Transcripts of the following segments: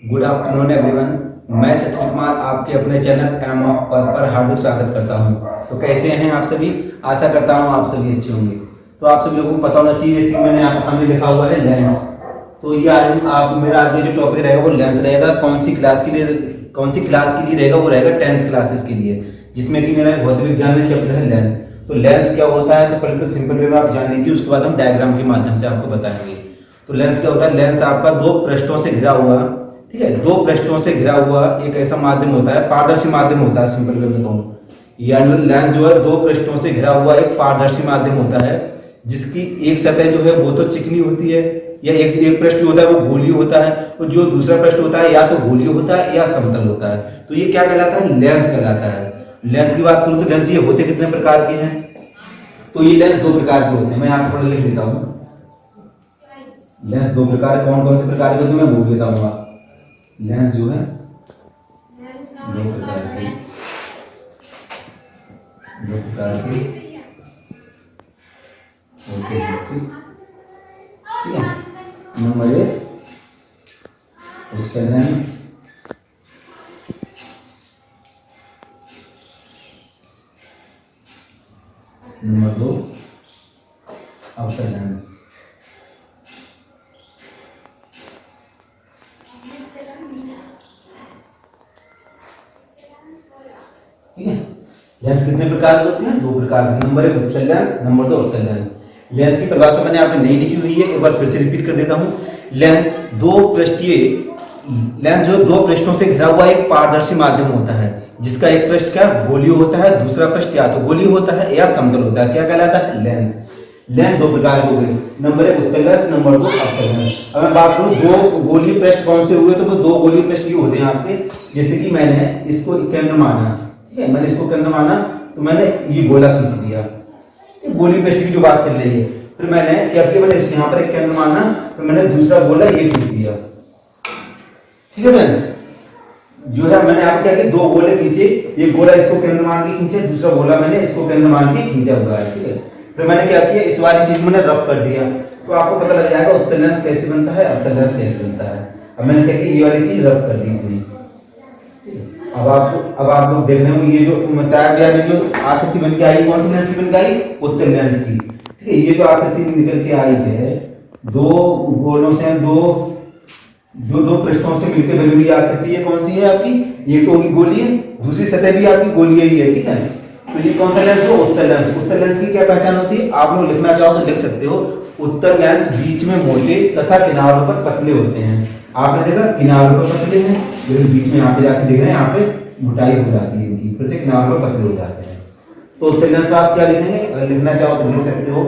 Good afternoon everyone. मैं सचिन कुमार आपके अपने चैनल एम ऑफ पर हार्दिक स्वागत करता हूं। तो कैसे हैं आप सभी? आशा करता हूं आप सभी अच्छे होंगे। तो आप सभी लोगों को पता होना चाहिए, जैसे मैंने आपके सामने लिखा हुआ है लेंस। तो ये आज आप मेरा आज जो टॉपिक रहेगा वो लेंस रहेगा। कौन सी क्लास के लिए रहेगा? वो रहेगा 10th क्लासेस के लिए, जिसमें कि मेरा भौतिक विज्ञान में चैप्टर है लेंस। तो लेंस क्या होता है तो पहले तो सिंपल वे में आप जान लीजिए, उसके बाद हम डायग्राम के माध्यम से आपको बताएंगे। तो लेंस क्या होता है? लेंस आपका दो पृष्ठों से घिरा हुआ, ठीक है, दो पृष्ठों से घिरा हुआ एक ऐसा माध्यम होता है, पारदर्शी माध्यम होता है। सिंपल वे में कहूँ, यानी लेंस जो है दो पृष्ठों से घिरा हुआ एक पारदर्शी माध्यम होता है, जिसकी एक सतह जो है वो तो चिकनी होती है, या एक पृष्ठ जो होता है वो गोलीय होता है, और जो दूसरा पृष्ठ होता है या तो गोलीय होता है या समतल होता है। तो ये क्या कहलाता है? लेंस कहलाता है। लेंस की बात करूं तो लेंस ये होते कितने प्रकार के हैं? तो ये लेंस दो प्रकार के होते हैं। मैं आपको थोड़ा लिख देता हूँ। लेंस दो प्रकार, कौन कौन से प्रकार के होते हैं मैं बोल देता हूँ। लेंस जो है दो प्रकार के होते हैं, ठीक है। नंबर एक उत्तल लेंस, नंबर दो अवतल लेंस। ठीक है। लेंस कितने प्रकार के होते हैं? दो प्रकार के। नंबर एक उत्तल लेंस, नंबर दो अवतल लेंस। लेंस की परिभाषा मैंने आपने नहीं लिखी हुई है, एक बार फिर से रिपीट कर देता हूं। लेंस जो दो पृष्ठों से घिरा हुआ एक पारदर्शी माध्यम होता है, जिसका एक पृष्ठ क्या गोलीय होता है, दूसरा पृष्ठ या तो गोलीय होता है या समतल होता है। क्या कहलाता है? लेंस। लेंस दो प्रकार के हो गए। नंबर एक उत्तल लेंस, नंबर दो अवतल लेंस। अब मैं बात करूं दो गोलीय पृष्ठ कौन से हुए, तो वो दो गोलीय पृष्ठ ये होते हैं आपके, जैसे कि मैंने इसको केंद्र माना, ठीक है, मैंने इसको केंद्र माना तो मैंने ये गोला खींच दिया, गोली पृष्ठ की जो बात चल रही है। फिर मैंने क्या किया, मैंने यहाँ पर एक केंद्र माना, फिर मैंने दूसरा गोला ये खींच दिया, ठीक है। जो है मैंने आप क्या किया, दो गोले खींचे, एक गोला इसको केंद्र मान के खींचे, दूसरा गोला मैंने इसको केंद्र मान के खींचा हुआ है, ठीक है। फिर मैंने क्या किया, इस वाली चीज मैंने रब कर दिया, तो आपको पता लग जाएगा उत्तल लेंस कैसे बनता है, अवतल लेंस कैसे बनता है। अब मैंने क्या किया, ये वाली चीज रब कर दी अपनी। अब आप लोग देख रहे हो ये जो टाइप या जो आकृति बन के आई, कौन सी लेंस की बन के आई? उत्तल लेंस की, ठीक है। ये जो आकृति निकल के आई है, दो गोलों से दो पृष्ठों से मिलकर बनी हुई आकृति, ये कौन सी है आपकी? ये तो होगी गोलीय, दूसरी सतह भी आपकी गोलीय ही है, ठीक है। तो ये कौन सा लेंस है? उत्तल लेंस। उत्तल लेंस की क्या पहचान होती है? आप लोग लिखना चाहो तो लिख सकते हो। उत्तल लेंस बीच में मोटे तथा किनारों पर पतले होते हैं। आपने देखा किनारों पर पतले हैं, लेकिन बीच में यहाँ पे जाके देख रहे हैं, यहाँ पे मोटाई हो जाती है इनकी, फिर से किनारों पर पतले हो जाते हैं। तो उत्तल लेंस आप क्या लिखेंगे? अगर लिखना चाहो तो लिख सकते हो,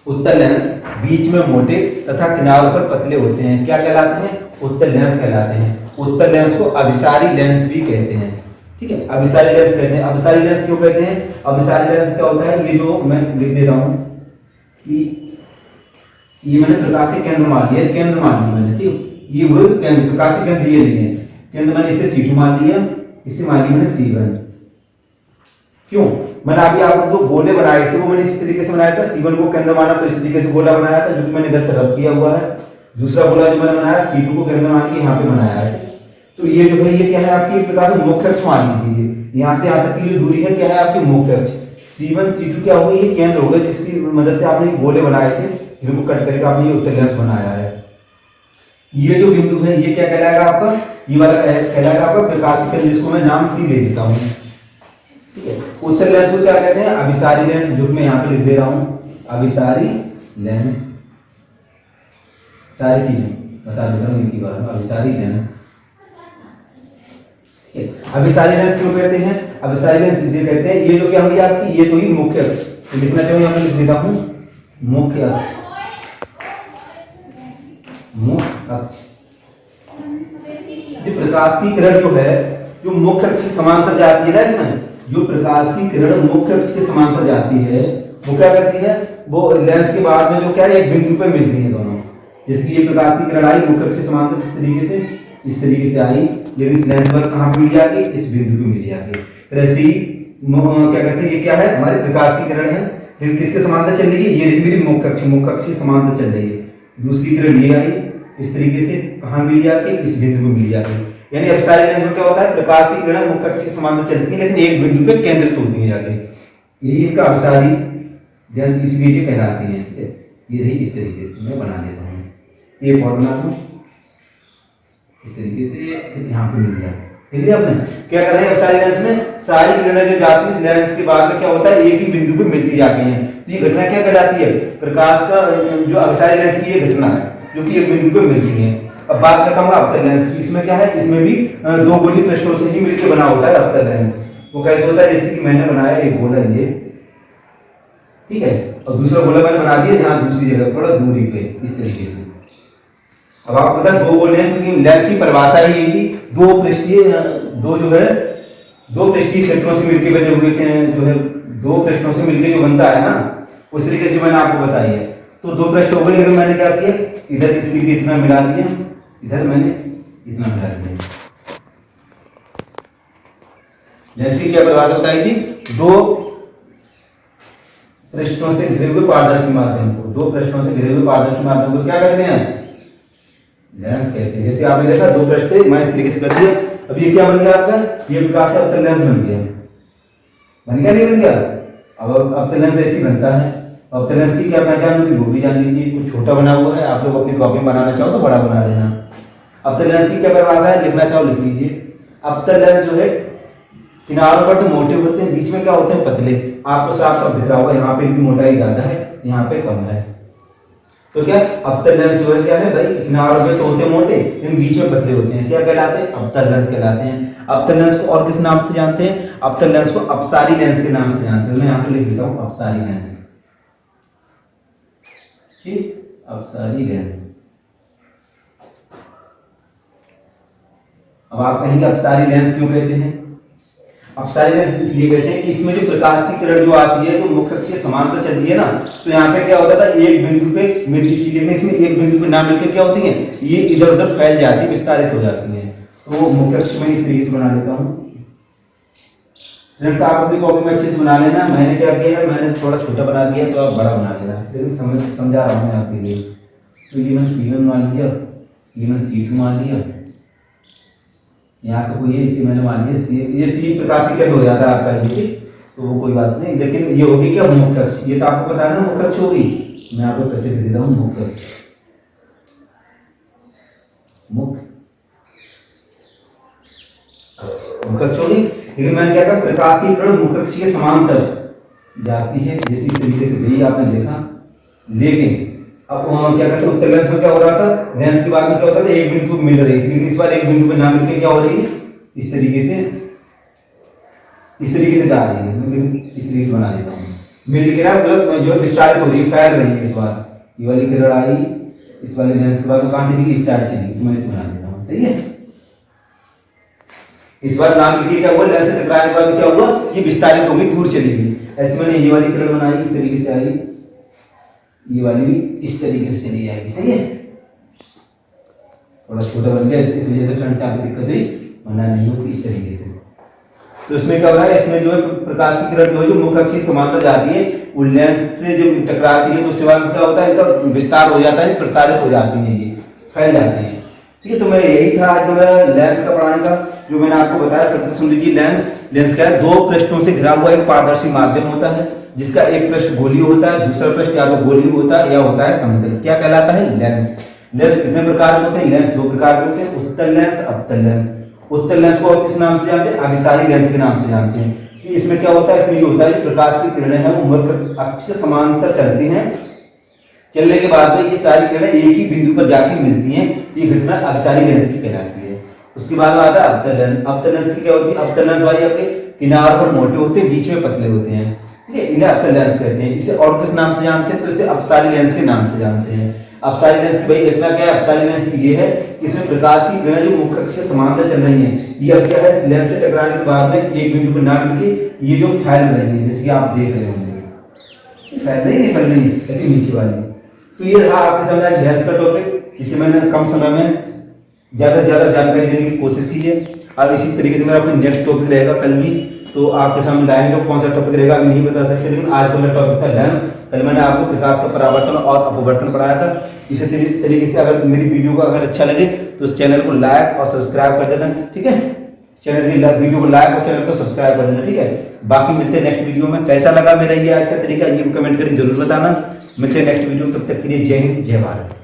उत्तल लेंस बीच में मोटे तथा किनारों पर पतले होते हैं। क्या कहलाते हैं? उत्तल लेंस कहलाते हैं। उत्तल लेंस को अभिसारी लेंस भी कहते हैं, ठीक है। अभिसारी लेंस कहते हैं। अभिसारी लेंस क्यों कहते हैं? अभिसारी लेंस क्या होता है? ये जो मैं लिख दे रहा हूं कि ये मैंने प्रकाशीय केंद्र मान लिया, केंद्र मान लिया मैंने, ठीक। ये वो केंद्र, प्रकाशीय केंद्र ये नहीं है, केंद्र मैंने इसे C2 मान लिया, इसे मान लिया मैंने C1। क्यों? मैंने अभी आपको दो गोले बनाए थे, वो मैंने इस तरीके से बनाया था। C1 को केंद्र माना तो इस तरीके से गोला बनाया था, जो कि मैंने इधर से रब किया हुआ है। दूसरा गोला जो मैंने बनाया C2 को केंद्र मान के यहाँ पे बनाया है। तो ये जो है ये क्या है आपकी? एक प्रकार से मुख्य अक्ष मान लीजिए। यहाँ से यहाँ तक की जो दूरी है क्या है आपकी? मुख्य अक्ष। C1 C2 क्या हुई? ये केंद्र हो गए, जिसकी मदद से आपने गोले बनाए थे, जिनको कट करके आपने ये उत्तल लेंस बनाया है। ये जो बिंदु है ये क्या कहलाएगा आपका? ये वाला कहलाएगा आपका प्रकाशीय केंद्र, जिसको मैं नाम C ले देता हूँ, ठीक है। उत्तल लेंस को क्या कहते हैं? अभिसारी लेंस, जो मैं यहाँ पे लिख दे रहा हूँ, अभिसारी लेंस। सारी चीजें बता देता हूँ इनकी बात। अभिसारी लेंस, ठीक है। अभिसारी लेंस क्यों कहते हैं? अभिसारी लेंस इसलिए कहते हैं, ये जो क्या हुई आपकी, ये तो ही मुख्य अक्ष, तो लिखना चाहिए यहाँ पे लिख देता हूँ मुख्य अक्ष, मुख्य अक्ष। जो प्रकाश की किरण जो है, जो मुख्य अक्ष के समांतर जाती है ना, इसमें जो प्रकाश की किरण मुख्य अक्ष के समांतर जाती है, वो क्या करती है? वो लेंस के बाद में जो क्या है, एक बिंदु पे मिलती है दोनों। जैसे कि ये प्रकाश की किरण आई मुख्य अक्ष के समांतर इस तरीके से आई, लेकिन इस लेंस पर कहां पे मिल जाती? इस बिंदु पे मिल जाती है। फिर ऐसे ही क्या कहते हैं, ये क्या है? हमारे प्रकाश की किरण है, फिर किसके समांतर चल रही है? ये मेरी मुख्य अक्ष के समांतर चल रही है। दूसरी किरण ये आई, इस तरीके से कहाँ मिल जाके इस बिंदु को मिल जाके, यानी अपसारी लेंस में क्या होता है, प्रकाश की किरणें मुख्य अक्ष के समांतर चलती है लेकिन एक बिंदु पे केंद्रित होती है जाके, यही इनका अपसारी लेंस इसलिए जो कहलाती है। ठीक है, ये रही इस तरीके से मैं बना देता हूँ, ये फॉर्मूला को इस तरीके से यहाँ पे मिल गया। ठीक है, आपने क्या कर रहे हैं, अपसारी लेंस में सारी किरणें जो जाती है इस लेंस के बाद में क्या होता है, एक ही बिंदु पे मिलती जाती हैं। तो ये घटना क्या कहलाती है, प्रकाश का जो अपसारी लेंस की ये घटना है जो कि एक बिंदु पे मिलती है। अब बात करता हूँ अवतल लेंस की। इसमें क्या है, इसमें भी दो गोली पृष्ठों से ही मिलकर बना होता है अवतल लेंस। वो कैसे होता है, जैसे कि मैंने बनाया एक गोला ये, ठीक है, और दूसरा गोला मैंने बना दिया यहाँ दूसरी जगह थोड़ा दूरी पे इस तरीके से। अब आपको पता है दो गोले हैं क्योंकि लेंस की परिभाषा ही यही, दो पृष्ठीय क्षेत्रों से मिलकर बने हुए जो है, दो पृष्ठों से मिलकर जो बनता है ना, उस तरीके से मैंने आपको बताई है। तो दो पृष्ठ हो गए, लेकिन मैंने क्या किया, इधर इसलिए इतना मिला दिया, इधर मैंने इतना मिला दिया। जैसे क्या परिभाषा बताई थी, दो पृष्ठों से घिरे हुए पारदर्शी माध्यम को, दो पृष्ठों से घिरे हुए पारदर्शी माध्यम को क्या कहते हैं, लेंस कहते हैं। जैसे आपने देखा दो पृष्ठ थे, मैं इस तरीके से कर दिया, अब ये क्या बन गया आपका, ये प्रकाश का अवतल लेंस बन गया, बन गया नहीं बन गया। अब अवतल लेंस ऐसी बनता है। अवतल लेंस की क्या पहचान होती है वो भी जान लीजिए, कुछ छोटा बना हुआ है, आप लोग अपनी कॉपी में बनाना चाहो तो बड़ा बना लेना। अवतल लेंस की क्या परिभाषा है, लिखना चाहो लिख लीजिए। अवतल लेंस जो है किनारों पर तो मोटे होते हैं, बीच में क्या होते हैं, पतले। आपको साफ साफ दिख रहा होगा, यहाँ पे इनकी मोटाई ज्यादा है, यहाँ पे कम है। तो क्या अवतल लेंस जो है क्या है भाई, किनारों पे तो होते मोटे लेकिन बीच में पतले होते हैं, क्या कहलाते हैं, अवतल लेंस कहलाते हैं। अवतल लेंस को और किस नाम से जानते हैं, अवतल लेंस को अपसारी लेंस के नाम से जानते हैं। मैं यहाँ पे लिख देता हूँ अपसारी लेंस, ठीक, अपसारी लेंस। अब आप कहेंगे अपसारी लेंस क्यों कहते हैं, अपसारी लेंस इसलिए कहते हैं कि इसमें जो प्रकाश की किरण जो आती है, जो मुख्य अक्ष के समांतर चलती है ना, तो यहाँ पे क्या होता था, एक बिंदु पे मिलती थी, लेकिन इसमें एक बिंदु पे ना मिलकर क्या होती है, ये इधर उधर फैल जाती है, विस्तारित हो जाती है। तो मुख्य अक्ष में इस तरीके से बना देता हूँ। फ्रेंड्स आप अपनी कॉपी में अच्छे से बना लेना। मैंने क्या किया है, मैंने थोड़ा छोटा बना दिया तो आप बड़ा बना लेना, लेकिन समझा रहा हूँ आपके लिए। तो ये मैंने C1 मान लिया, ये मैंने C2 मान लिया, यहाँ पे कोई इसे मैंने मान लिया ये सी प्रकाशीकरण हो जाता है आपका, ये तो वो कोई बात नहीं। लेकिन ये होगी क्या, मुख्य अक्ष, ये तो आपको पता है ना मुख्य अक्ष होगी। मैं आपको कैसे दे देता हूँ, मुख्य अक्ष, मुख्य अक्ष होगी। लेकिन मैंने क्या कहा, प्रकाश की किरण मुख्य अक्ष के समांतर जाती है, जैसे इस तरीके से गई आपने देखा। लेकिन अब हम क्या करते हैं, उत्तल लेंस में क्या हो रहा था, लेंस के बाद में क्या होता था, एक बिंदु मिल रही थी, लेकिन इस बार एक बिंदु पे ना मिलकर क्या हो रही है, इस तरीके से जा रही है। मैं इस तरीके से बना देता हूँ, मिल के ना मतलब जो विस्तारित हो रही है, फैल रही है। इस बार ये वाली किरण आई, इस वाले लेंस के बाद में कहाँ चली, इस साइड चली, तो मैं इसे बना देता हूँ, सही है। इस बार नाम लिखिए क्या हुआ, लेंस से टकराने के बाद क्या हुआ, ये विस्तारित हो गई, दूर चली गई। ऐसे मैंने ये वाली किरण बनाई, इस तरीके से आई, ये वाली भी इस तरीके से चली जाएगी, सही है। थोड़ा छोटा बन गया, इस वजह से फ्रेंड्स यहाँ पे दिक्कत हुई, वरना नहीं होती इस तरीके से। तो इसमें क्या हो रहा है, इसमें जो है प्रकाश की किरण जो है जो मुख्य अक्ष के समांतर जाती है, वो लेंस से जो टकराती है, तो उसके बाद क्या होता है, इनका विस्तार हो जाता है, प्रसारित हो जाती है, ये फैल जाती है। ठीक है, तो मैं यही था आज जो मेरा लेंस का पढ़ाने का, जो मैंने आपको बताया। फिर से सुन लीजिए, लेंस क्या है, दो पृष्ठों से घिरा हुआ एक पारदर्शी माध्यम होता है, जिसका एक पृष्ठ गोलीय होता है, दूसरा पृष्ठ या तो गोलीय होता है या होता है समतल। क्या कहलाता है, लेंस। लेंस कितने प्रकार के होते हैं, लेंस दो प्रकार के होते हैं, उत्तल लेंस, अवतल लेंस। उत्तल लेंस को और किस नाम से जानते हैं, अभिसारी लेंस के नाम से जानते हैं। कि इसमें क्या होता है, इसमें ये होता है प्रकाश की किरणें हैं वो मुख्य अक्ष के समांतर चलती हैं, चलने के बाद में ये सारी किरणें एक ही बिंदु पर जाके मिलती हैं, ये घटना अभिसारी लेंस की कहलाती है। उसके बाद में आता है अवतल लेंस। अवतल लेंस की क्या होती है, अवतल लेंस वाले आपके किनारों पर मोटे होते हैं, बीच में पतले होते हैं, ठीक है, इन्हें अवतल लेंस कहते हैं। इसे और किस नाम से जानते हैं, तो इसे अपसारी लेंस के नाम से जानते हैं। अपसारी लेंस की भाई घटना क्या है, अपसारी लेंस की ये है कि इसमें प्रकाश की किरणें जो मुख्य अक्ष के समांतर चल रही हैं, ये अब क्या है, लेंस से टकराने के बाद में एक बिंदु पर ना मिलकर ये जो फैल रही है, जैसे कि आप देख रहे होंगे, फैल रही नहीं, फैल रही ऐसी नीचे वाली। तो ये रहा आपके सामने आज लेंस का टॉपिक, जिसे मैंने कम समय में ज्यादा से ज्यादा जानकारी देने की कोशिश की है। अब इसी तरीके से मेरा अपना नेक्स्ट टॉपिक रहेगा कल भी, तो आपके सामने लाएंगे कौन सा टॉपिक रहेगा अभी नहीं बता सकते, लेकिन आज का मेरा टॉपिक था लेंस। कल मैंने आपको प्रकाश का परावर्तन और अपवर्तन पढ़ाया था। इसी तरीके से अगर मेरी वीडियो को अगर अच्छा लगे तो इस चैनल को लाइक और सब्सक्राइब कर देना, ठीक है। चैनल की वीडियो को लाइक और चैनल को सब्सक्राइब कर देना, ठीक है। बाकी मिलते हैं नेक्स्ट वीडियो में। कैसा लगा मेरा ये आज का तरीका ये कमेंट करके जरूर बताना। मिलते हैं नेक्स्ट वीडियो में, तब तक के लिए जय हिंद जय भारत।